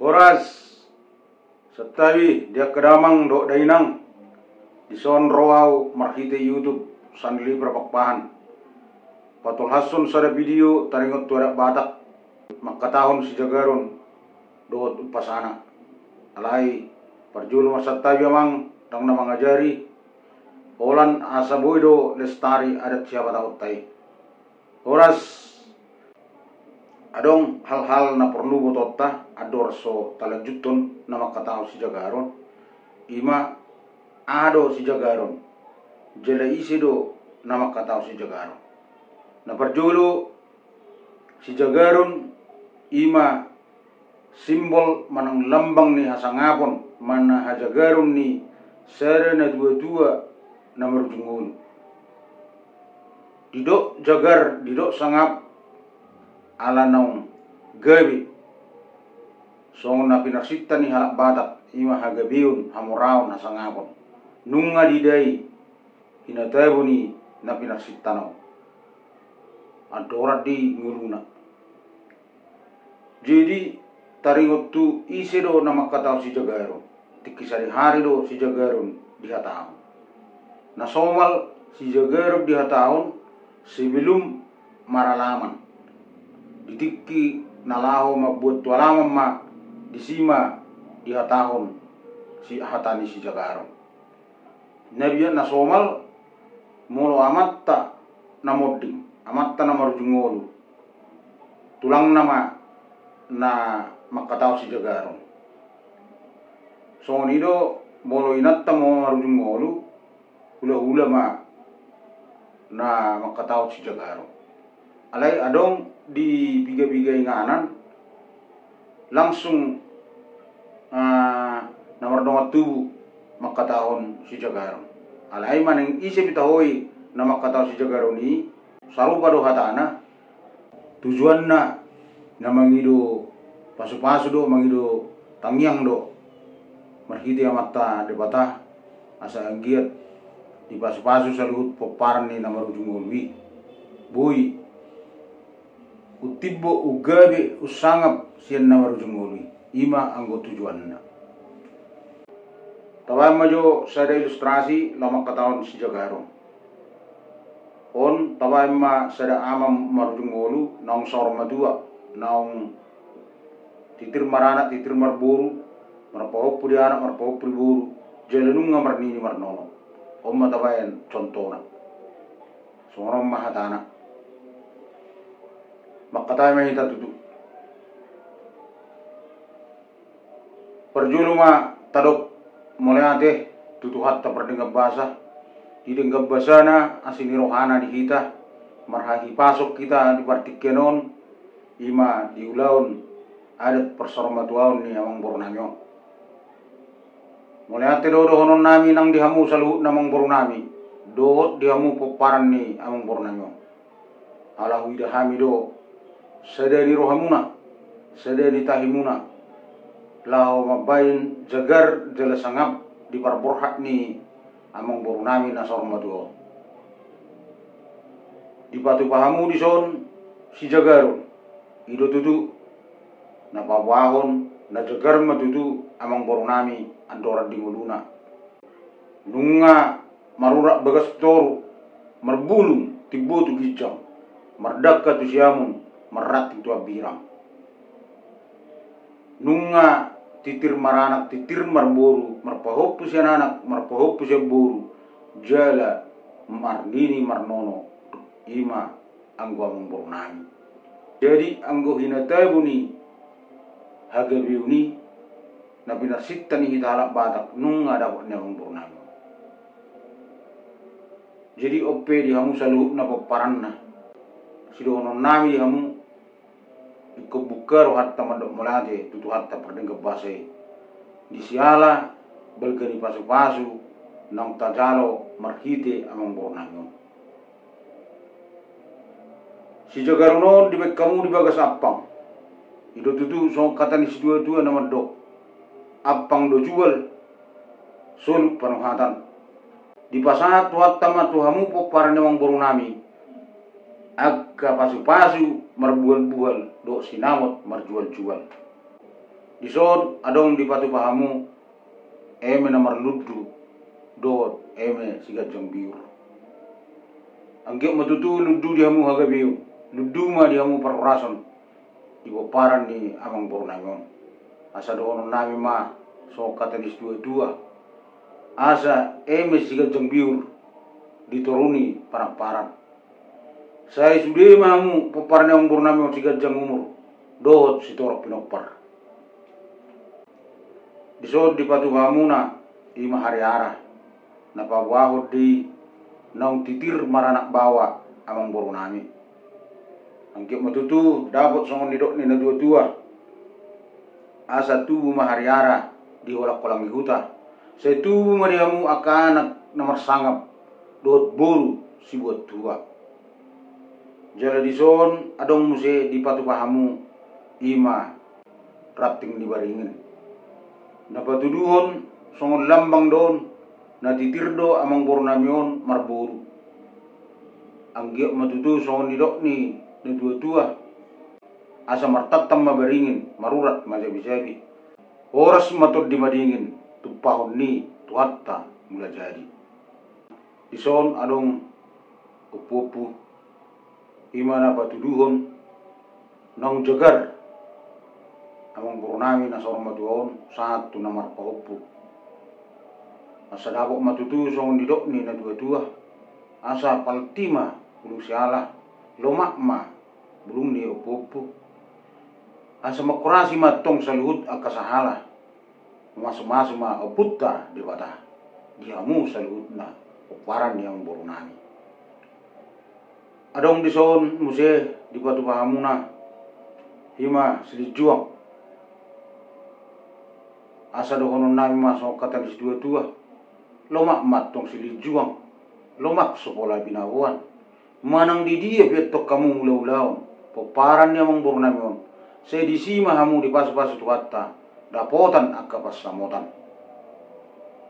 Horas setawi dia kedamang do dainang ison roau marhite YouTube sanli berpakpahan patul hasun sada video taringot tuara batak makatahon si jagaron doot upasana alai parjulu masatawi amang tang na mangajari olan asa boydo lestari adat siapa tahu tai horas adong hal-hal na perlu botota ador so talajuton na makatao si jagaron ima ado si jagaron jela isi do na makatao si jagaron na perjulu si jagaron ima simbol manang lambang ni hasangapon mana hajagaron ni sere na dua-dua na marujungul didok jagar didok sangap ala naung gabi song na pinarsita ni halak batak ima hagabiun hamuraon hasangapon nunga didai hinatabu ni na pinarsita naung adorat di nguluna jadi taringot tu isi do na makatao si jagaron tikisari hari do si jagaron dihataon na somal si jagaron dihataon sebelum maralaman ditiki nalaho mabuat tualaman ma disima dihatahon si hatani si jagaron nabiya na somal molo amatta na modding amatta na marujungolu tulang nama na makatao si jagaron so nido molo inatta mo marujungolu hula-hula ma na makatao si jagaron alai adong di biga-biga inganan langsung nomor dongat tubuh makatahon si jagaron alai maning isi bitahoi na makatao si jagaron ni sarupa do hatana tujuan na mangido pasu-pasu do mangido tangyang do marhiti amatta debata asa anggiat di pasu-pasu saluhut poparan ni namarujungolwi bui utibbo ugabe usangap sian na marujungolwi ima anggo tujuanna tawai majo sada ilustrasi lama katahon si jagaron on tawai ma sada amam marujungolu naung sor madua naung titir marana titir marburu marpahop pudi anak marpahop pudi buru jalanunga marnini marnono omma tawayan contona songorom mahatana makatay mahita tutu perjulu ma tadok moleate tutu hatta perdengab basa di denggab basana asini rohana dihita marhahi pasok kita di partikenon ima diulaun adat persormatuaun ni amang bornamyo moleate do honon nami nang dihamu saluhut namang bornami dohot dihamu poparan ni amang bornamyo ala widahami do sadani rohamuna sadani tahimuna lao mabayin jagar jala sangap di parborhak ni amang borunami na sormaduo di patu pahamu di son si jagaron ido tutu na pabahon na jagar matutu amang borunami andoran di nguluna nunga marurak bagas toru marbulung tibo tu gijang mardaka tu siamun merat itu abirang nunga titir maranak titir marboru marpahopu si anak marpahopu si boru jala marnini marnono ima anggo amang bornami jadi anggo hinatabu ni hagabiu ni na binarsitta ni hitalak batak nunga dapat ni amang bornami jadi ope di hamu saluhut na paparan na sidonon nami di hamu iko bukar hatta madok molate tutu hatta perdengga basai di siala belgani pasu-pasu nang tajalo marhite amang bornamyo si jagaronon di kamu di bagas apang ido tutu so kata ni si dua-dua nama dok apang do jual suluk panuhatan di pasat hatta matuhamu poparan amang bornami agka pasu-pasu marbual-bual do sinamot marjual-jual Dison adong di patu pahamu eme namar luddu dot eme sigajang biur. Angge matutu luddu dihamu haga biu. Luddu ma dihamu perhorason. Ibo paran ni amang bornangon. Asa doon nami ma so katanis dua-dua. Asa eme sigajang biur dituruni paran-paran. Saya sudah mamu peparnya ang bornami sigajang umur. Dot si torok pinopar. Disod di patu hamuna ima hari arah napabawahod di naung titir maranak bawa amang borunami. Angkip matutu dapat songon didok ni na dua-dua. Asa tubuh mahari arah di holak kolang huta. Saya tubuh mariamu akanak namar sangap dot bolu si buat tua. Jala dison adong muse di patu pahamu ima rating di baringin. Napatuduhon songon lambang don natitirdo amang bornamion marburu. Anggiak matutu songon didok ni dua-dua. Asa martatam mabaringin marurat majabi-jabi. Horas matod di madingin tupahon ni tuhatta mula jadi. Ison adong upu-upu ima napatuduhon naung jagar amang bornami na sorong matuon satu namar paupu. Asa dapok matutu songon didok ni na dua-dua. Asa paltima bulung siala lomak ma bulung ni upu-upu. Asa makurasi matong saluhut akasahala. Masuk-masuk ma oputta di bata. Diamu saluhut na uparan yang bornami. Adong dison muse di batu pahamuna hima silijuang. Asa dohonon nami masuk katanis dua-dua. Lomak matong silijuang. Lomak sekolah binawan. Manang di dia betok kamu ulau-ulau. Peparan yang bornamion. Saya disima hamu di pas-pas tuhatta. Dapotan akka pas samotan.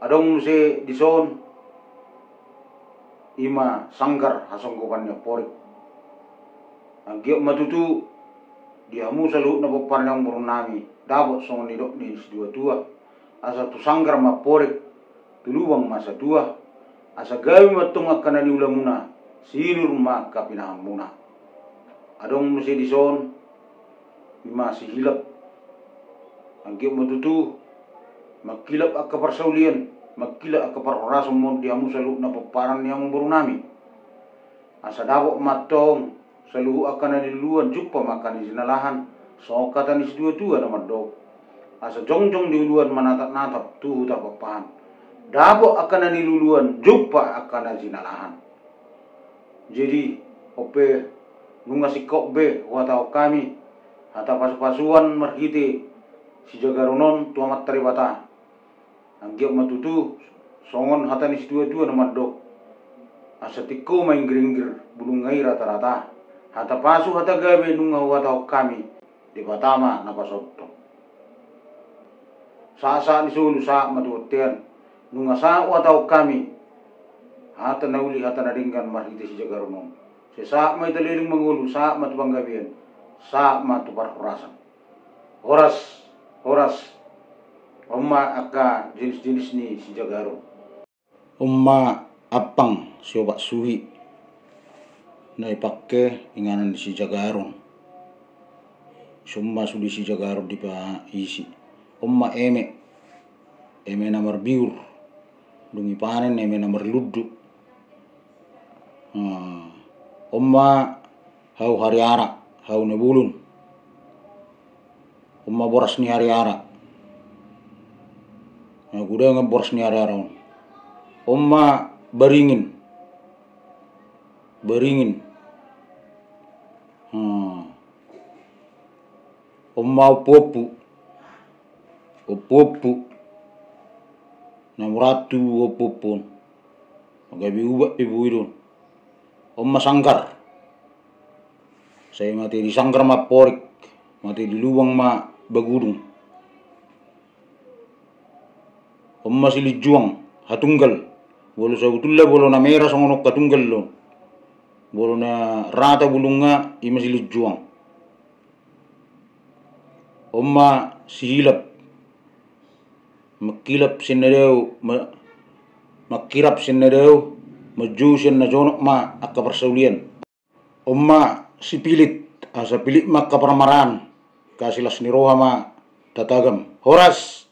Adong se dison ima sanggar hasonggokannya porik. Anggiok matutu diamu salut na peparan yang bornami. Dapat songon nidok ni dua-dua. Asa tu sanggar ma porik tuluwang masa dua. Asa gawi matong akana ni ulamuna sinur ma kapinahang muna. Adong musi dison ima si hilap. Anggiok matutu makilap akka parsaulian. Makilap akka parorasong mo diamu salut na peparan yang bornami. Asa dapat matong saluhu akana ni luan juppa makan di sinalahan. So kata ni dua-dua nama dok. Asa jongjong di uluan manatap-natap tuhu tapapahan. Dabo akan ni luluan jumpa akan sinalahan. Jadi ope nunga sikok be watau kami hata pas-pasuan marhite si jagaronon tuamat taribata. Anggiok matutu songon hata ni dua-dua nama dok. Asa tiko main geringgir bulung ngai rata-rata. Hata pasu hata gabe nunga watau kami. Di Batama na pasotto. Sa ni sulu sa matuotian. Nunga sa watau kami. Hata nauli hata naringgan marhite si jagaronon. Si sa may taliling mangulu sa matubanggabian. Sa matuparhorasan. Horas. Umma akka jenis-jenis ni si jagaron. Umma apang si obat suhi. Na ipakke inganan si jagaron. Summa sudi si jagaron di pa isi. Umma eme namar biur. Dungi panen eme namar luddu. Umma hau hari ara, hau nebulun. Umma boras ni hari ara. Guda nga boras ni hari ara. Umma baringin. Umma upu-upu namuratu upu-upu magabi ubat ibu itu. Umma sangkar saya mati di sangkar ma porik mati di luwang ma bagudung. Umma silijuang hatunggal bolo sa utulla bolo na mera songonok katunggal lo bolo na rata bulunga ima silijuang. Umma sihilap makilap sinadeu makirap sinadeu maju sin na jonok ma akka persaulian umma sipilit asa pilit ma kaparamaran kasilas ni roha ma tatagam horas